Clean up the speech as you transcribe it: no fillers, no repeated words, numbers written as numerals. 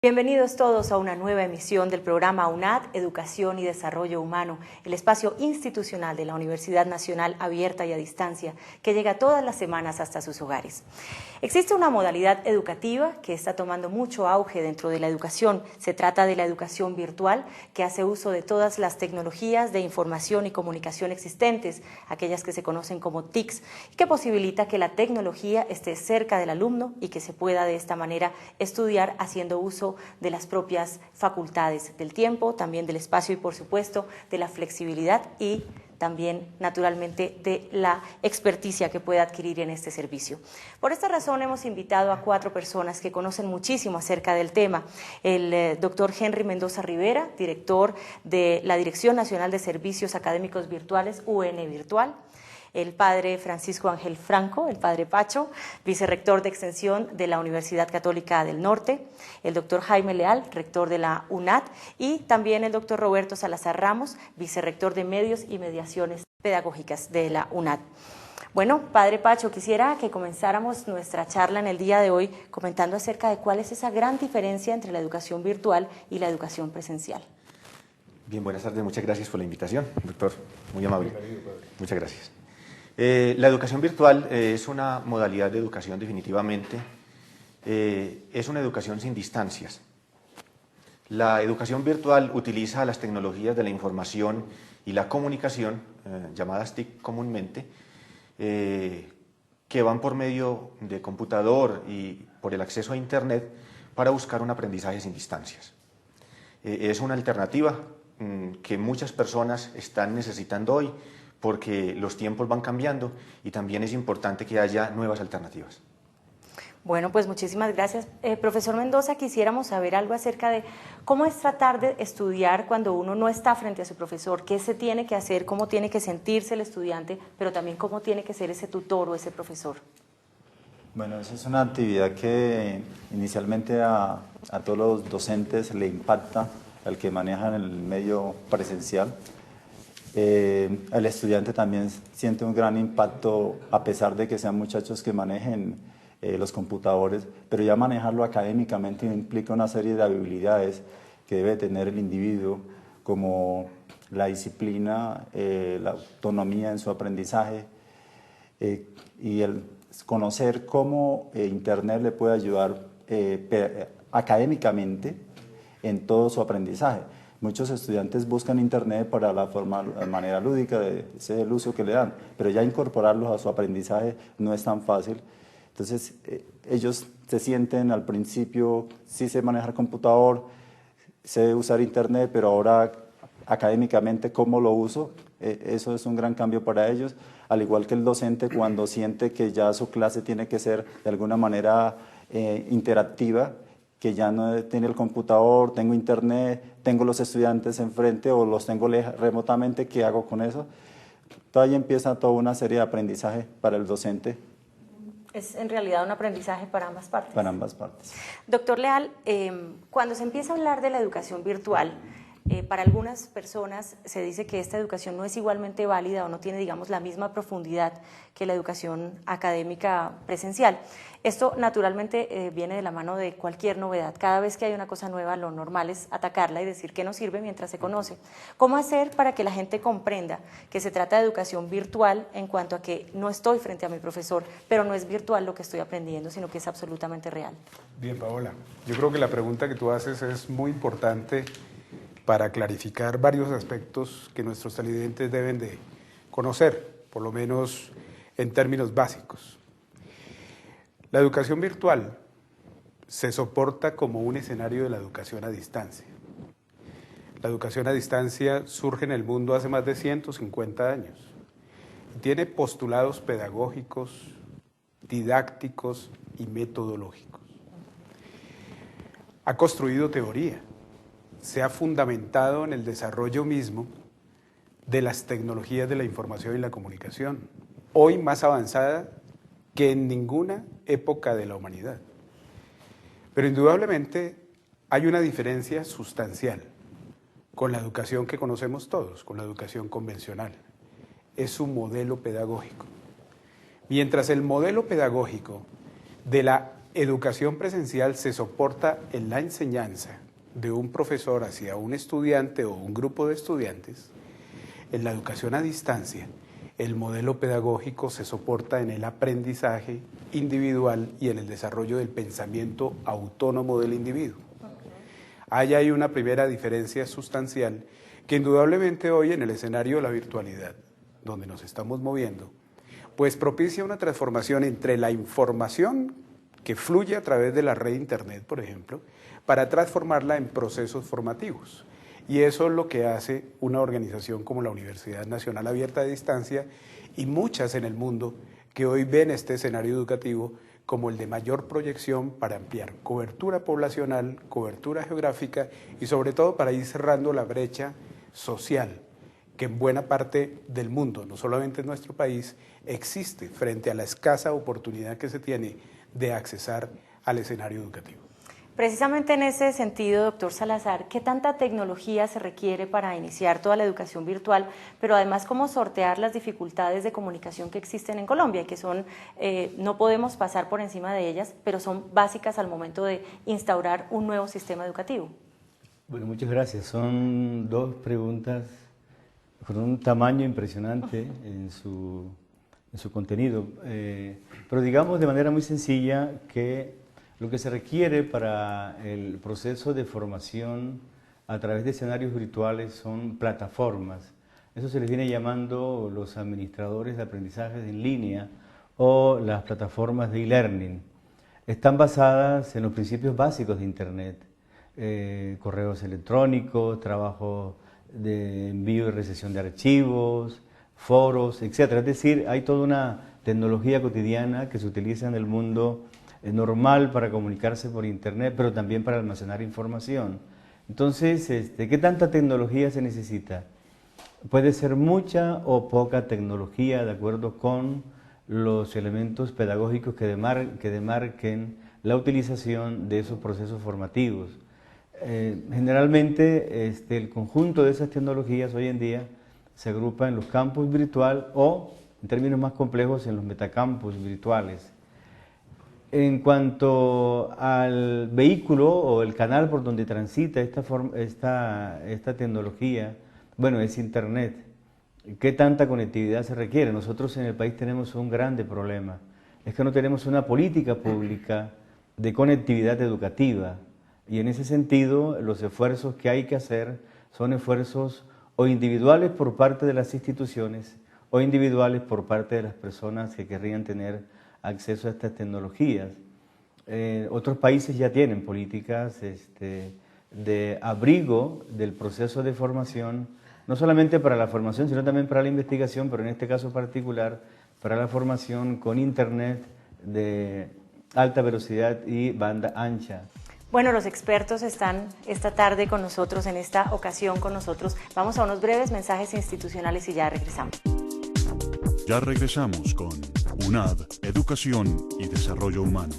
Bienvenidos todos a una nueva emisión del programa UNAD, Educación y Desarrollo Humano, el espacio institucional de la Universidad Nacional Abierta y a Distancia, que llega todas las semanas hasta sus hogares. Existe una modalidad educativa que está tomando mucho auge dentro de la educación. Se trata de la educación virtual, que hace uso de todas las tecnologías de información y comunicación existentes, aquellas que se conocen como TICs, y que posibilita que la tecnología esté cerca del alumno y que se pueda de esta manera estudiar haciendo uso de las propias facultades del tiempo, también del espacio y, por supuesto, de la flexibilidad y también, naturalmente, de la experticia que puede adquirir en este servicio. Por esta razón hemos invitado a 4 personas que conocen muchísimo acerca del tema. El doctor Henry Mendoza Rivera, director de la Dirección Nacional de Servicios Académicos Virtuales, UN Virtual. El padre Francisco Ángel Franco, el padre Pacho, vicerrector de extensión de la Universidad Católica del Norte, el doctor Jaime Leal, rector de la UNAD, y también el doctor Roberto Salazar Ramos, vicerrector de Medios y Mediaciones Pedagógicas de la UNAD. Bueno, padre Pacho, quisiera que comenzáramos nuestra charla en el día de hoy comentando acerca de cuál es esa gran diferencia entre la educación virtual y la educación presencial. Bien, buenas tardes, muchas gracias por la invitación, doctor, muy amable. Muchas gracias. La educación virtual es una modalidad de educación definitivamente, es una educación sin distancias. La educación virtual utiliza las tecnologías de la información y la comunicación, llamadas TIC comúnmente, que van por medio de computador y por el acceso a Internet para buscar un aprendizaje sin distancias. Es una alternativa que muchas personas están necesitando hoy, porque los tiempos van cambiando y también es importante que haya nuevas alternativas. Bueno, pues muchísimas gracias. Profesor Mendoza, quisiéramos saber algo acerca de cómo es tratar de estudiar cuando uno no está frente a su profesor, qué se tiene que hacer, cómo tiene que sentirse el estudiante, pero también cómo tiene que ser ese tutor o ese profesor. Bueno, esa es una actividad que inicialmente a todos los docentes le impacta, al que manejan el medio presencial. El estudiante también siente un gran impacto, a pesar de que sean muchachos que manejen los computadores, pero ya manejarlo académicamente implica una serie de habilidades que debe tener el individuo, como la disciplina, la autonomía en su aprendizaje y el conocer cómo Internet le puede ayudar académicamente en todo su aprendizaje. Muchos estudiantes buscan Internet para la manera lúdica, ese es el uso que le dan, pero ya incorporarlos a su aprendizaje no es tan fácil. Entonces, ellos se sienten al principio, sí sé manejar computador, sé usar Internet, pero ahora académicamente, ¿cómo lo uso? Eso es un gran cambio para ellos, al igual que el docente cuando siente que ya su clase tiene que ser de alguna manera interactiva, que ya no tiene el computador, tengo Internet, tengo los estudiantes enfrente o los tengo remotamente, ¿qué hago con eso? Todavía empieza toda una serie de aprendizaje para el docente. Es en realidad un aprendizaje para ambas partes. Para ambas partes. Doctor Leal, cuando se empieza a hablar de la educación virtual, para algunas personas se dice que esta educación no es igualmente válida o no tiene, digamos, la misma profundidad que la educación académica presencial. Esto naturalmente viene de la mano de cualquier novedad. Cada vez que hay una cosa nueva, lo normal es atacarla y decir que no sirve mientras se conoce. ¿Cómo hacer para que la gente comprenda que se trata de educación virtual en cuanto a que no estoy frente a mi profesor, pero no es virtual lo que estoy aprendiendo, sino que es absolutamente real? Bien, Paola, yo creo que la pregunta que tú haces es muy importante para clarificar varios aspectos que nuestros televidentes deben de conocer, por lo menos en términos básicos. La educación virtual se soporta como un escenario de la educación a distancia. La educación a distancia surge en el mundo hace más de 150 años. Tiene postulados pedagógicos, didácticos y metodológicos. Ha construido teoría. Se ha fundamentado en el desarrollo mismo de las tecnologías de la información y la comunicación, hoy más avanzada que en ninguna época de la humanidad. Pero indudablemente hay una diferencia sustancial con la educación que conocemos todos, con la educación convencional. Es su modelo pedagógico. Mientras el modelo pedagógico de la educación presencial se soporta en la enseñanza de un profesor hacia un estudiante o un grupo de estudiantes, en la educación a distancia, el modelo pedagógico se soporta en el aprendizaje individual y en el desarrollo del pensamiento autónomo del individuo. Ahí hay una primera diferencia sustancial que indudablemente hoy en el escenario de la virtualidad, donde nos estamos moviendo, pues propicia una transformación entre la información que fluye a través de la red Internet, por ejemplo, para transformarla en procesos formativos. Y eso es lo que hace una organización como la Universidad Nacional Abierta a Distancia y muchas en el mundo que hoy ven este escenario educativo como el de mayor proyección para ampliar cobertura poblacional, cobertura geográfica y sobre todo para ir cerrando la brecha social que en buena parte del mundo, no solamente en nuestro país, existe frente a la escasa oportunidad que se tiene de accesar al escenario educativo. Precisamente en ese sentido, doctor Salazar, ¿qué tanta tecnología se requiere para iniciar toda la educación virtual, pero además cómo sortear las dificultades de comunicación que existen en Colombia y que son, no podemos pasar por encima de ellas, pero son básicas al momento de instaurar un nuevo sistema educativo? Bueno, muchas gracias. Son dos preguntas con un tamaño impresionante en su contenido, pero digamos de manera muy sencilla que lo que se requiere para el proceso de formación a través de escenarios virtuales son plataformas. Eso se les viene llamando los administradores de aprendizajes en línea o las plataformas de e-learning. Están basadas en los principios básicos de Internet, correos electrónicos, trabajo de envío y recepción de archivos, foros, etc. Es decir, hay toda una tecnología cotidiana que se utiliza en el mundo normal para comunicarse por Internet, pero también para almacenar información. Entonces, ¿qué tanta tecnología se necesita? Puede ser mucha o poca tecnología de acuerdo con los elementos pedagógicos que demarquen la utilización de esos procesos formativos. Generalmente, el conjunto de esas tecnologías hoy en día se agrupa en los campus virtual o, en términos más complejos, en los metacampus virtuales. En cuanto al vehículo o el canal por donde transita esta tecnología, bueno, es Internet. ¿Qué tanta conectividad se requiere? Nosotros en el país tenemos un grande problema. Es que no tenemos una política pública de conectividad educativa. Y en ese sentido, los esfuerzos que hay que hacer son esfuerzos o individuales por parte de las instituciones o individuales por parte de las personas que querrían tener acceso a estas tecnologías. Otros países ya tienen políticas de abrigo del proceso de formación, no solamente para la formación, sino también para la investigación, pero en este caso particular, para la formación con Internet de alta velocidad y banda ancha. Bueno, los expertos están esta tarde con nosotros, en esta ocasión con nosotros. Vamos a unos breves mensajes institucionales y ya regresamos. Ya regresamos con UNAD, Educación y Desarrollo Humano.